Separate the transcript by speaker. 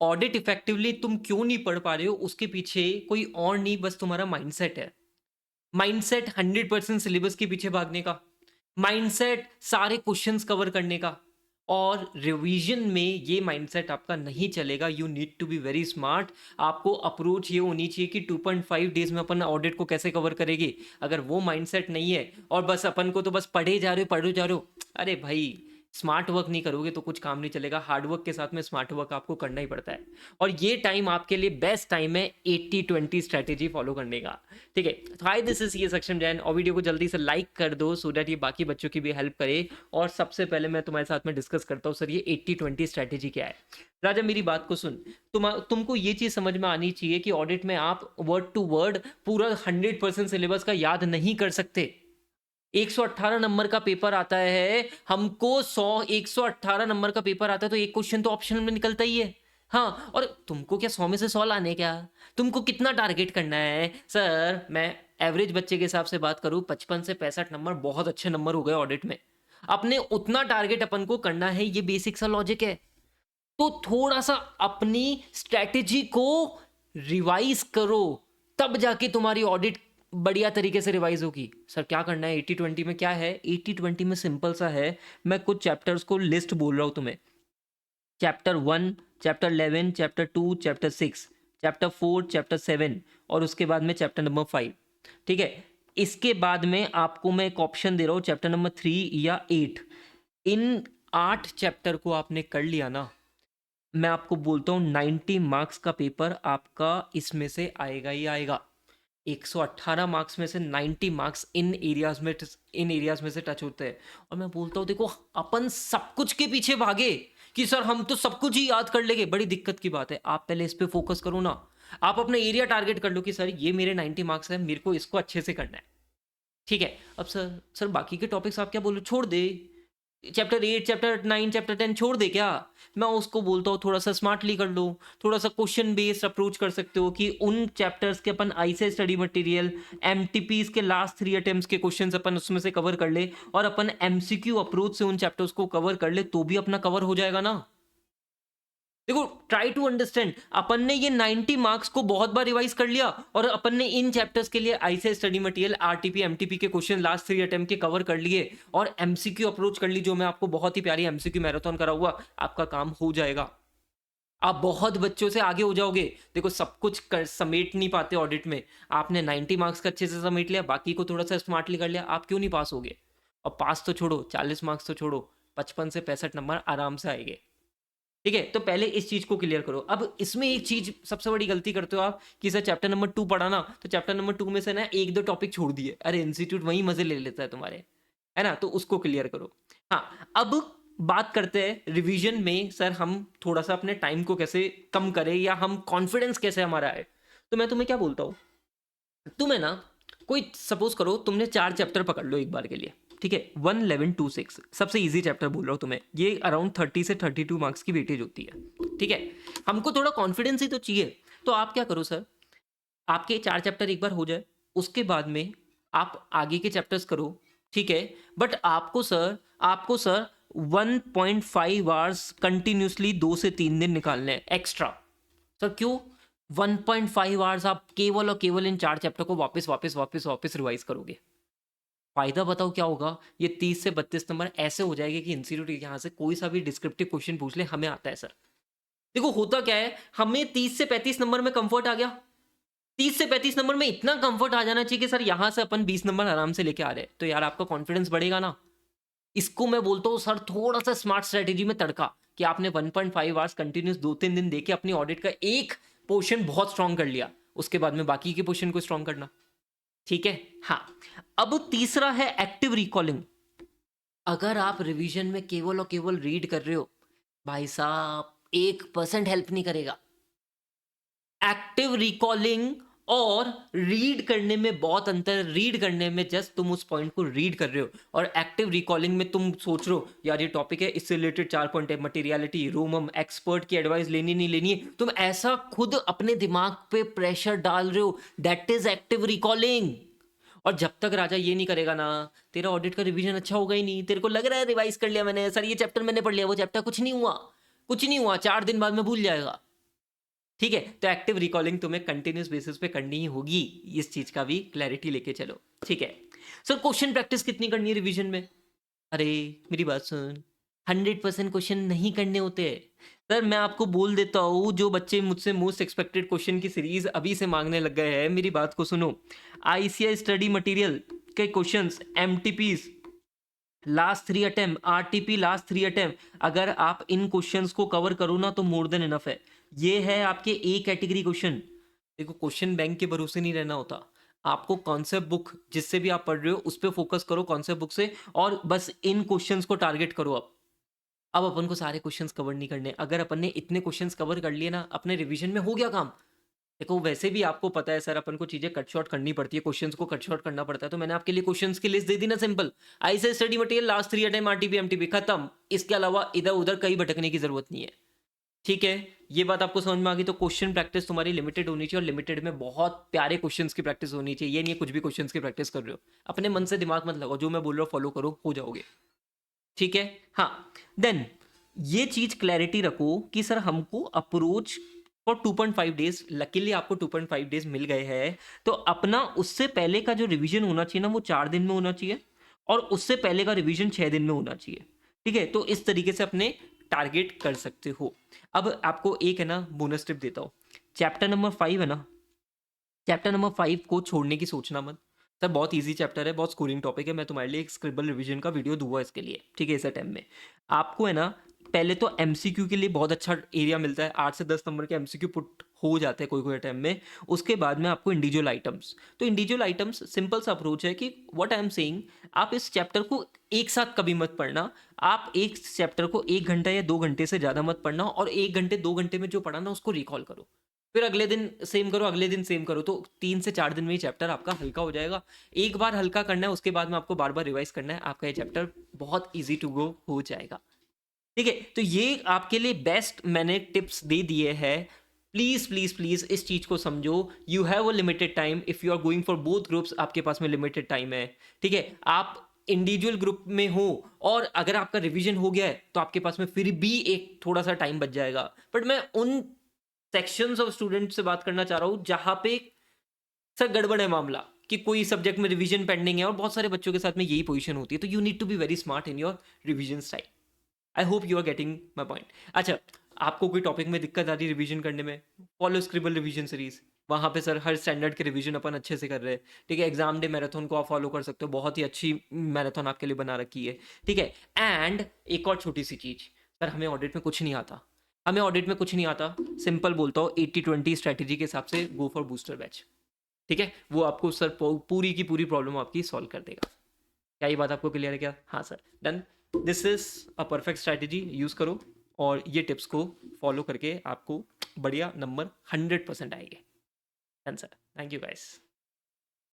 Speaker 1: Audit effectively तुम क्यों नहीं पढ़ पा रहे हो, उसके पीछे कोई और नहीं, बस तुम्हारा माइंडसेट है। माइंडसेट 100% सिलेबस के पीछे भागने का, माइंडसेट सारे क्वेश्चंस कवर करने का। और रिवीजन में ये माइंडसेट आपका नहीं चलेगा। You need to be very smart. आपको अप्रोच ये होनी चाहिए कि 2.5 डेज में अपन ऑडिट को कैसे कवर करेंगे। अगर वो माइंडसेट नहीं है और बस अपन को तो बस पढ़े जा रहे हो पढ़े जा रहे हो, अरे भाई स्मार्ट वर्क नहीं करोगे तो कुछ काम नहीं चलेगा। हार्ड वर्क के साथ में स्मार्ट वर्क आपको करना ही पड़ता है। और ये टाइम आपके लिए बेस्ट टाइम है 80-20 स्ट्रेटेजी फॉलो करने का। ठीक है, तो हाय दिस इज ये सक्षम जैन, और वीडियो को जल्दी से लाइक कर दो सो दैट ये बाकी बच्चों की भी हेल्प करे। और सबसे पहले मैं तुम्हारे साथ में डिस्कस करता हूँ, सर ये 80-20 स्ट्रेटेजी क्या है। राजा मेरी बात को सुन, तुमको ये चीज समझ में आनी चाहिए कि ऑडिट में आप वर्ड टू वर्ड पूरा 100% सिलेबस का याद नहीं कर सकते। 118 नंबर का पेपर आता है, हमको 118 नंबर का पेपर आता है तो एक क्वेश्चन तो ऑप्शनल में निकलता ही है। हाँ, और तुमको क्या 100 में से 100 लाने क्या? तुमको कितना टारगेट करना है? सर मैं एवरेज बच्चे के हिसाब से बात करूं, 55 से 65 नंबर बहुत अच्छे नंबर हो गए ऑडिट में। अपने उतना टारगेट अपन को करना है, ये बेसिक सा लॉजिक है। तो थोड़ा सा अपनी स्ट्रेटेजी को रिवाइज करो, तब जाके तुम्हारी ऑडिट बढ़िया तरीके से रिवाइज होगी। सर क्या करना है 80-20 में? क्या है 80-20 में? सिंपल सा है। मैं कुछ चैप्टर्स को लिस्ट बोल रहा हूं तुम्हें। Chapter 1, chapter 11, chapter 2, chapter 6, chapter 4, chapter 7 और उसके बाद में चैप्टर नंबर 5। ठीक है, इसके बाद में आपको मैं एक ऑप्शन दे रहा हूं, चैप्टर नंबर 3 या 8। इन 8 चैप्टर को आपने कर लिया ना, मैं आपको बोलता हूँ 90 मार्क्स का पेपर आपका इसमें से आएगा ही आएगा। 118 मार्क्स में से 90 मार्क्स इन एरियाज में से टच होते हैं। और मैं बोलता हूँ देखो, अपन सब कुछ के पीछे भागे कि सर हम तो सब कुछ ही याद कर लेंगे, बड़ी दिक्कत की बात है। आप पहले इस पे फोकस करो ना। आप अपना एरिया टारगेट कर लो कि सर ये मेरे 90 मार्क्स है, मेरे को इसको अच्छे से करना है। ठीक है, अब सर सर बाकी के टॉपिक्स आप क्या बोलो, छोड़ दे। चैप्टर 8, चैप्टर 9, चैप्टर 10 छोड़ दे क्या? मैं उसको बोलता हूँ थोड़ा सा स्मार्टली कर लो। थोड़ा सा क्वेश्चन बेस्ड अप्रोच कर सकते हो कि उन चैप्टर्स के अपन आईसे स्टडी मटेरियल, एमटीपीस के लास्ट 3 अटेम्प्ट्स के क्वेश्चंस अपन उसमें से कवर कर ले, और अपन एमसीक्यू अप्रोच से उन चैप्टर्स को कवर कर ले, तो भी अपना कवर हो जाएगा ना। देखो, ट्राई टू अंडरस्टैंड। अपन ने ये 90 मार्क्स को बहुत बार रिवाइज कर लिया, और अपन ने इन चैप्टर्स के लिए आईसे स्टडी मटेरियल, आरटीपी, एमटीपी के क्वेश्चन लास्ट 3 अटेम्प्ट के कवर कर लिए, और एमसीक्यू अप्रोच कर ली, जो मैं आपको बहुत ही प्यारी एमसीक्यू मैराथन करा हुआ। आपका काम हो जाएगा, आप बहुत बच्चों से आगे हो जाओगे। देखो, सब कुछ समेट नहीं पाते ऑडिट में। आपने 90 मार्क्स का अच्छे से समेट लिया, बाकी को थोड़ा सा स्मार्टली कर लिया, आप क्यों नहीं पास होगे? और पास तो छोड़ो, 40 मार्क्स तो छोड़ो, 55 से 65 नंबर आराम से आएंगे। ठीक है, तो पहले इस चीज को क्लियर करो। अब इसमें एक चीज सबसे बड़ी गलती करते हो आप कि सर चैप्टर नंबर 2 पढ़ा ना, तो चैप्टर नंबर 2 में से ना एक दो टॉपिक छोड़ दिए। अरे इंस्टीट्यूट वहीं मजे ले लेता है तुम्हारे, है ना? तो उसको क्लियर करो। हाँ, अब बात करते हैं रिवीजन में। सर हम थोड़ा सा अपने टाइम को कैसे कम करें, या हम कॉन्फिडेंस कैसे हमारा है। तो मैं तुम्हें क्या बोलता हूँ, तुम्हें ना, कोई सपोज करो तुमने 4 चैप्टर पकड़ लो एक बार के लिए। ठीक है, 1, 11, 2, 6 सबसे इजी चैप्टर बोल रहा हूँ तुम्हें। ये अराउंड 30 से 32 मार्क्स की वेटेज होती है। ठीक है, हमको थोड़ा कॉन्फिडेंस ही तो चाहिए। तो आप क्या करो सर, आपके 4 चैप्टर एक बार हो जाए, उसके बाद में आप आगे के चैप्टर्स करो। ठीक है, बट आपको सर 1.5 आवर्स कंटिन्यूसली 2 से 3 दिन निकालने हैं एक्स्ट्रा। सर क्यों? 1.5 आवर्स आप केवल और केवल इन 4 चैप्टर को वापस वापस वापस वापस रिवाइज करोगे। फायदा बताओ क्या होगा? ये 30 से 32 नंबर ऐसे हो जाएंगे कि इंस्टीट्यूट यहाँ से कोई सा भी डिस्क्रिप्टिव क्वेश्चन पूछ ले, हमें आता है सर। देखो होता क्या है, हमें 30 से 35 नंबर में कंफर्ट आ गया। 30 से 35 नंबर में इतना कंफर्ट आ जाना चाहिए कि सर यहां से अपन 20 नंबर आराम से लेके आ रहे हैं, तो यार आपका कॉन्फिडेंस बढ़ेगा ना। इसको मैं बोलता हूँ सर थोड़ा सा स्मार्ट स्ट्रेटेजी में तड़का, कि आपने 1.5 आवर्स कंटिन्यूस 2-3 दिन देके अपनी ऑडिट का एक पोर्शन बहुत स्ट्रांग कर लिया, उसके बाद में बाकी के पोर्शन को स्ट्रांग करना। ठीक है, हाँ। अब तीसरा है एक्टिव रिकॉलिंग। अगर आप रिवीजन में केवल और केवल रीड कर रहे हो, भाई साहब 1% हेल्प नहीं करेगा। एक्टिव रिकॉलिंग और रीड करने में बहुत अंतर है। रीड करने में जस्ट तुम उस पॉइंट को रीड कर रहे हो, और एक्टिव रिकॉलिंग में तुम सोच रहे हो यार ये टॉपिक है, इससे रिलेटेड 4 पॉइंट है, मटेरियलिटी, रोमम, एक्सपर्ट की एडवाइस लेनी नहीं लेनी है, तुम ऐसा खुद अपने दिमाग पे प्रेशर डाल रहे हो। That is active recalling. और जब तक राजा ये नहीं करेगा ना, तेरा ऑडिट का रिवीजन अच्छा होगा ही नहीं। तेरे को लग रहा है रिवाइज कर लिया मैंने, सर ये चैप्टर मैंने पढ़ लिया, वो चैप्टर कुछ नहीं हुआ, कुछ नहीं हुआ, 4 दिन बाद में भूल जाएगा। ठीक है, तो एक्टिव रिकॉलिंग तुम्हें कंटिन्यूस बेसिस पे करनी ही होगी, इस चीज का भी क्लैरिटी लेके चलो। ठीक है सर, क्वेश्चन प्रैक्टिस कितनी करनी है रिवीजन में? अरे मेरी बात सुन, 100% क्वेश्चन नहीं करने होते हैं सर। मैं आपको बोल देता हूँ, जो बच्चे मुझसे मोस्ट एक्सपेक्टेड क्वेश्चन की सीरीज अभी से मांगने लग गए हैं, मेरी बात को सुनो। आईसीआई स्टडी मटेरियल के questions, MTPs last 3 attempt, RTP last 3 attempt, अगर आप इन क्वेश्चंस को कवर करो ना तो मोर देन इनफ है। ये है आपके ए कैटेगरी क्वेश्चन। देखो, क्वेश्चन बैंक के भरोसे नहीं रहना होता, आपको कॉन्सेप्ट बुक जिससे भी आप पढ़ रहे हो उस पर फोकस करो, कॉन्सेप्ट बुक से, और बस इन क्वेश्चंस को टारगेट करो। अब अपन को सारे क्वेश्चंस कवर नहीं करने, अगर अपन ने इतने क्वेश्चंस कवर कर लिए ना, अपने रिवीजन में हो गया काम। देखो, वैसे भी आपको पता है सर, अपन को चीजें कट शॉर्ट करनी पड़ती है, क्वेश्चंस को कट शॉर्ट करना पड़ता है, तो मैंने आपके लिए क्वेश्चंस की लिस्ट दे दी ना, simple. ICI study material last 3 attempt, RTP MTP, खत्म। इसके अलावा इधर उधर कहीं भटकने की जरूरत नहीं है। ठीक है, ये बात आपको समझ में आ गई। तो क्वेश्चन प्रैक्टिस तुम्हारी लिमिटेड होनी चाहिए, और लिमिटेड में बहुत प्यारे क्वेश्चंस की प्रैक्टिस होनी चाहिए। ये नहीं है कुछ भी क्वेश्चंस की प्रैक्टिस कर रहे हो, अपने मन से दिमाग मत लगाओ, जो मैं बोल रहा हूँ फॉलो करो, हो जाओगे। ठीक है, हाँ। देन ये चीज क्लैरिटी रखो कि सर हमको अप्रोच फॉर 2.5 डेज, लकीली आपको 2.5 डेज मिल गए हैं, तो अपना उससे पहले का जो रिवीजन होना चाहिए ना, वो 4 दिन में होना चाहिए, और उससे पहले का रिवीजन 6 दिन में होना चाहिए। ठीक है, तो इस तरीके से अपने टारगेट कर सकते हो। अब आपको एक है ना बोनस टिप देता हूँ। चैप्टर नंबर 5 है ना, चैप्टर नंबर 5 को छोड़ने की सोचना मत सर, बहुत इजी चैप्टर है, बहुत स्कोरिंग टॉपिक है। मैं तुम्हारे लिए एक स्क्रिबल रिवीजन का वीडियो दूंगा इसके लिए, ठीक है, इस टाइम में। आपको है ना, पहले तो एमसीक्यू के लिए बहुत अच्छा एरिया मिलता है, 8 से 10 नंबर के एमसीक्यू पुट हो जाते हैं कोई कोई टाइम में। उसके बाद में आपको इंडिविजुअल आइटम्स, तो इंडिविजुअल आइटम्स सिंपल सा अप्रोच है कि व्हाट आई एम सेइंग, आप इस चैप्टर को एक साथ कभी मत पढ़ना। आप एक चैप्टर को 1 घंटा या 2 घंटे से ज़्यादा मत पढ़ना, और 1 घंटे 2 घंटे में जो पढ़ा ना उसको रिकॉल करो, फिर अगले दिन सेम करो, अगले दिन सेम करो, तो 3 से 4 दिन में ही चैप्टर आपका हल्का हो जाएगा। एक बार हल्का करना है, उसके बाद में आपको बार बार रिवाइज करना है, आपका ये चैप्टर बहुत इजी टू गो हो जाएगा। ठीक है, तो ये आपके लिए बेस्ट मैंने टिप्स दे दिए हैं। प्लीज प्लीज प्लीज इस चीज को समझो, you have a limited time, if you are going for both groups, आपके पास में लिमिटेड टाइम है। ठीक है, आप इंडिविजुअल ग्रुप में हो, और अगर आपका रिवीजन हो गया है तो आपके पास में फिर भी एक थोड़ा सा टाइम बच जाएगा। बट मैं उन सेक्शंस ऑफ स्टूडेंट से बात करना चाह रहा हूं जहां पे सर गड़बड़ है मामला, कि कोई सब्जेक्ट में रिवीजन पेंडिंग है, और बहुत सारे बच्चों के साथ में यही पोजीशन होती है, तो you need to be very smart in your revision style. I hope you are getting my point. अच्छा, आपको कोई टॉपिक में दिक्कत आ रही है रिवीजन करने में, फॉलो स्क्रिबल रिवीजन सीरीज, वहाँ पे सर हर स्टैंडर्ड के रिवीजन अपन अच्छे से कर रहे हैं। ठीक है, एग्जाम डे मैराथन को आप फॉलो कर सकते हो, बहुत ही अच्छी मैराथन आपके लिए बना रखी है। ठीक है, एंड एक और छोटी सी चीज, सर हमें ऑडिट में कुछ नहीं आता, हमें ऑडिट में कुछ नहीं आता, सिंपल बोलता हूँ, 80-20 स्ट्रैटेजी के हिसाब से गो फॉर बूस्टर बैच। ठीक है, वो आपको सर पूरी की पूरी प्रॉब्लम आपकी सॉल्व कर देगा। क्या ये बात आपको क्लियर है क्या? हाँ sir, done. This is a perfect strategy, use करो, और ये टिप्स को फॉलो करके आपको बढ़िया नंबर 100% आएंगे। Done sir, thank you guys.